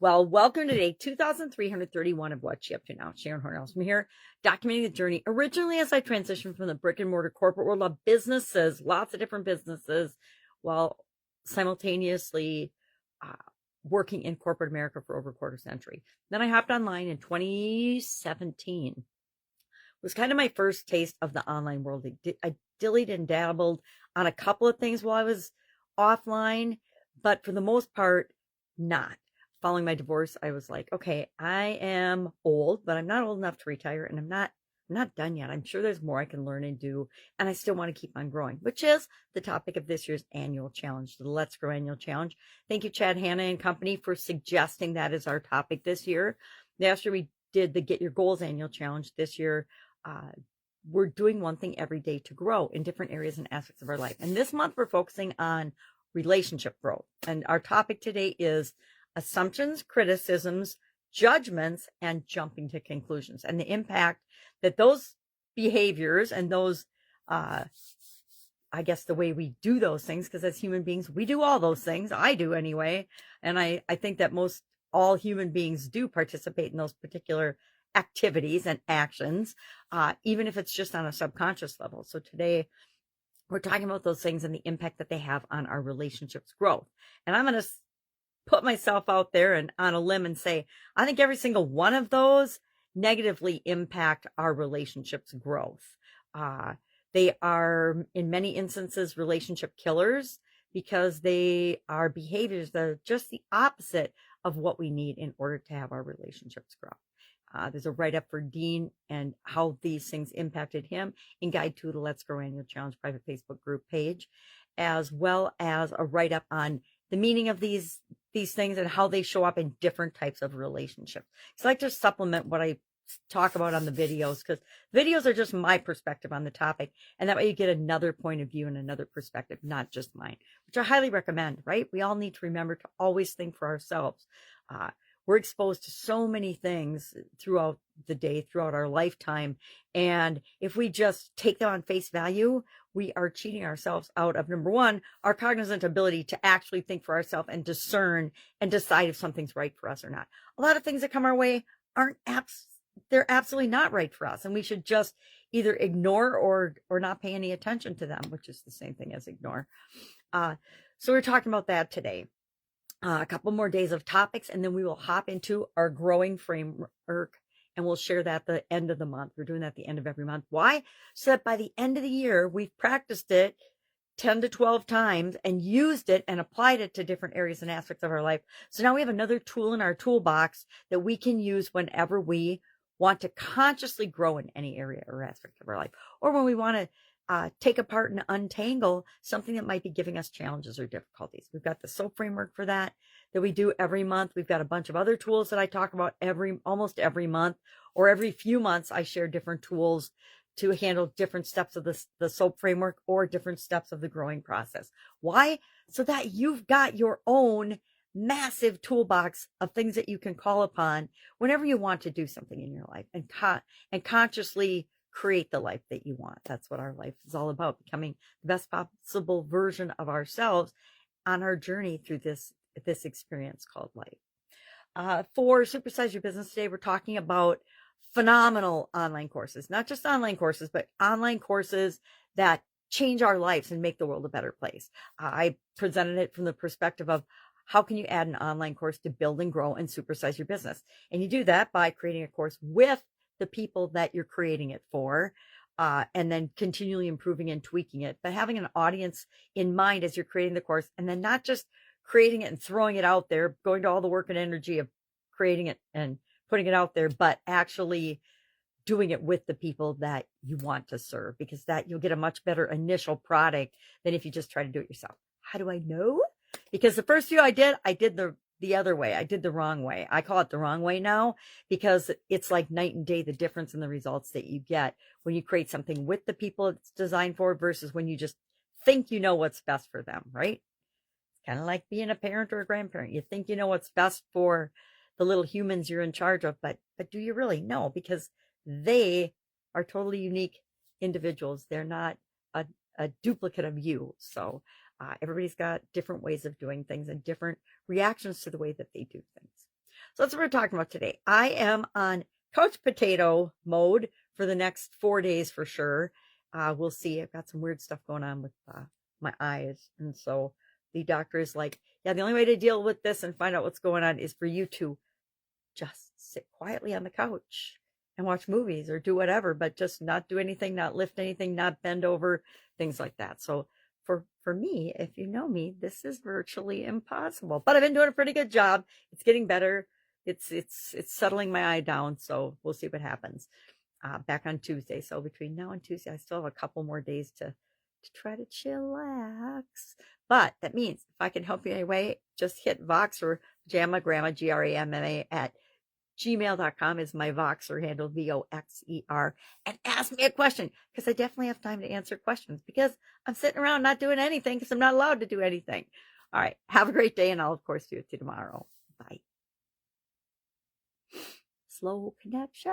Well, welcome to day 2331 of What's She Up To Now. Sharon Horne-Ellstrom here, documenting the journey originally as I transitioned from the brick and mortar corporate world of businesses, lots of different businesses, while simultaneously working in corporate America for over a quarter century. Then I hopped online in 2017. It was kind of my first taste of the online world. I dillied and dabbled on a couple of things while I was offline, but for the most part, not. Following my divorce, I was like, okay, I am old, but I'm not old enough to retire, and I'm not done yet. I'm sure there's more I can learn and do, and I still want to keep on growing, which is the topic of this year's annual challenge, the Let's Grow annual challenge. Thank you, Chad Hanna and company, for suggesting that as our topic this year. Last year we did the Get Your Goals annual challenge. This year, we're doing one thing every day to grow in different areas and aspects of our life. And this month we're focusing on relationship growth. And our topic today is assumptions, criticisms, judgments, and jumping to conclusions, and the impact that those behaviors and those, I guess the way we do those things, because as human beings, we do all those things. I do anyway. And I think that most all human beings do participate in those particular activities and actions, even if it's just on a subconscious level. So today we're talking about those things and the impact that they have on our relationships growth. And I'm going to put myself out there and on a limb and say, I think every single one of those negatively impact our relationships growth. They are, in many instances, relationship killers because they are behaviors that are just the opposite of what we need in order to have our relationships grow. There's a write-up for Dean and how these things impacted him in Guide to the Let's Grow Annual Challenge private Facebook group page, as well as a write-up on the meaning of these things and how they show up in different types of relationships. So I like to supplement what I talk about on the videos, because videos are just my perspective on the topic. And that way you get another point of view and another perspective, not just mine, which I highly recommend, right? We all need to remember to always think for ourselves. We're exposed to so many things throughout the day, throughout our lifetime. And if we just take them on face value, we are cheating ourselves out of, number one, our cognizant ability to actually think for ourselves and discern and decide if something's right for us or not. A lot of things that come our way they're absolutely not right for us. And we should just either ignore or not pay any attention to them, which is the same thing as ignore. So we're talking about that today. A couple more days of topics, and then we will hop into our growing framework, and we'll share that at the end of the month. We're doing that at the end of every month. Why? So that by the end of the year, we've practiced it 10 to 12 times and used it and applied it to different areas and aspects of our life. So now we have another tool in our toolbox that we can use whenever we want to consciously grow in any area or aspect of our life, or when we want to take apart and untangle something that might be giving us challenges or difficulties. We've got the SOAP framework for that we do every month. We've got a bunch of other tools that I talk about almost every month, or every few months I share different tools to handle different steps of the SOAP framework or different steps of the growing process. Why? So that you've got your own massive toolbox of things that you can call upon whenever you want to do something in your life and consciously create the life that you want. That's what our life is all about, becoming the best possible version of ourselves on our journey through this experience called life. For Supersize Your Business today, we're talking about phenomenal online courses, not just online courses, but online courses that change our lives and make the world a better place. I presented it from the perspective of how can you add an online course to build and grow and supersize your business? And you do that by creating a course with the people that you're creating it for, and then continually improving and tweaking it, but having an audience in mind as you're creating the course, and then not just creating it and throwing it out there, going to all the work and energy of creating it and putting it out there, but actually doing it with the people that you want to serve, because that you'll get a much better initial product than if you just try to do it yourself. How do I know? Because the first few I did the other way. I did the wrong way. I call it the wrong way now, because it's like night and day, the difference in the results that you get when you create something with the people it's designed for versus when you just think you know what's best for them, right? It's kind of like being a parent or a grandparent. You think you know what's best for the little humans you're in charge of, but do you really know? Because they are totally unique individuals. They're not a duplicate of you. So everybody's got different ways of doing things and different reactions to the way that they do things. So that's what we're talking about today. I am on couch potato mode for the next 4 days for sure. We'll see. I've got some weird stuff going on with my eyes. And so the doctor is like, yeah, the only way to deal with this and find out what's going on is for you to just sit quietly on the couch and watch movies or do whatever, but just not do anything, not lift anything, not bend over, things like that. So for me, if you know me, this is virtually impossible, but I've been doing a pretty good job. It's getting better. It's settling my eye down. So we'll see what happens. Back on Tuesday. So between now and Tuesday, I still have a couple more days to try to chillax. But that means if I can help you anyway, just hit Vox or Pajama Grandma, GRAMMA at gmail.com is my Voxer handle, VOXER, and ask me a question, because I definitely have time to answer questions, because I'm sitting around not doing anything because I'm not allowed to do anything. All right. Have a great day, and I'll, of course, do it to you tomorrow. Bye. Slow connection.